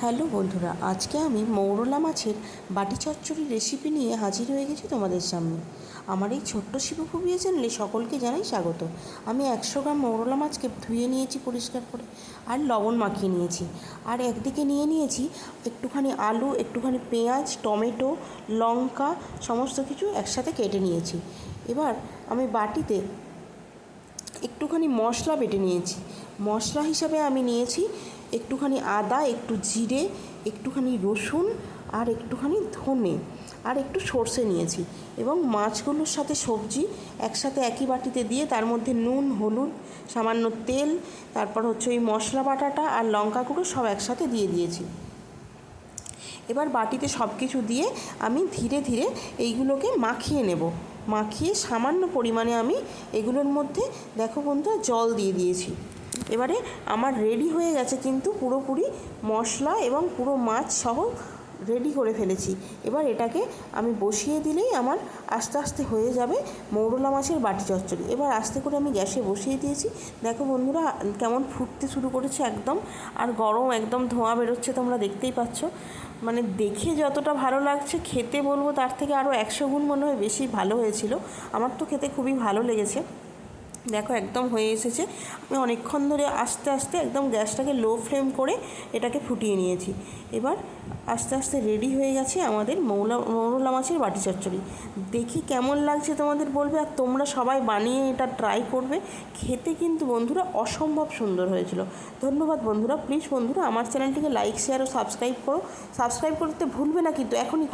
Hello বন্ধুরা, আজকে আমি মৌরলা মাছের বাটি চচ্চড়ি রেসিপি নিয়ে হাজির হয়ে গেছি তোমাদের সামনে। আমার এই ছোট্ট শিবভুবিয়া চ্যানেলে সকলকে জানাই স্বাগত। আমি 100 গ্রাম মৌরলা মাছকে ধুয়ে নিয়েছি পরিষ্কার করে, আর লবণ মাখিয়ে নিয়েছি। আর একদিকে নিয়ে নিয়েছি একটুখানি আলু, একটুখানি পেঁয়াজ, টমেটো, লঙ্কা, সমস্ত কিছু একসাথে কেটে নিয়েছি। এবার আমি বাটিতে একটুখানি মশলা বেটে নিয়েছি। মশলা হিসাবে আমি নিয়েছি একটুখানি আদা, একটু জিরে, একটুখানি রসুন, আর একটুখানি ধনে, আর একটু সর্ষে নিয়েছি। এবং মাছগুলোর সাথে সবজি একসাথে একই বাটিতে দিয়ে তার মধ্যে নুন, হলুদ, সামান্য তেল, তারপর হচ্ছে ওই মশলা বাটাটা আর লঙ্কা গুঁড়ো সব একসাথে দিয়ে দিয়েছি। এবার বাটিতে সব কিছু দিয়ে আমি ধীরে ধীরে এইগুলোকে মাখিয়ে নেব। মাখিয়ে সামান্য পরিমাণে আমি এগুলোর মধ্যে দেখো বন্ধুরা জল দিয়ে দিয়েছি। এবারে আমার রেডি হয়ে গেছে, কিন্তু পুরোপুরি মশলা এবং পুরো মাছ সহ রেডি করে ফেলেছি। এবার এটাকে আমি বসিয়ে দিলেই আমার আস্তে আস্তে হয়ে যাবে মৌরলা মাছের বাটি চচ্চড়ি। এবার আস্তে করে আমি গ্যাসে বসিয়ে দিয়েছি। দেখো বন্ধুরা কেমন ফুটতে শুরু করেছে একদম, আর গরম একদম ধোঁয়া বেরোচ্ছে, তোমরা দেখতেই পাচ্ছ। মানে দেখে যতটা ভালো লাগছে, খেতে বলবো তার থেকে আরও 100 গুণ মনে হয় বেশি ভালো হয়েছিল। আমার তো খেতে খুবই ভালো লেগেছে। দেখো একদম হয়ে এসেছে। আমি অনেকক্ষণ ধরে আস্তে আস্তে একদম গ্যাসটাকে লো ফ্লেম করে এটাকে ফুটিয়ে নিয়েছি। এবার আস্তে আস্তে রেডি হয়ে গেছে আমাদের মৌরলা মাছের বাটি চচ্চড়ি। দেখি কেমন লাগছে তোমাদের বলবে, আর তোমরা সবাই বানিয়ে এটা ট্রাই করবে। খেতে কিন্তু বন্ধুরা অসম্ভব সুন্দর হয়েছিল। ধন্যবাদ বন্ধুরা। প্লিজ বন্ধুরা আমার চ্যানেলটিকে লাইক, শেয়ার ও সাবস্ক্রাইব করো। সাবস্ক্রাইব করতে ভুলবে না কিন্তু, এখনই।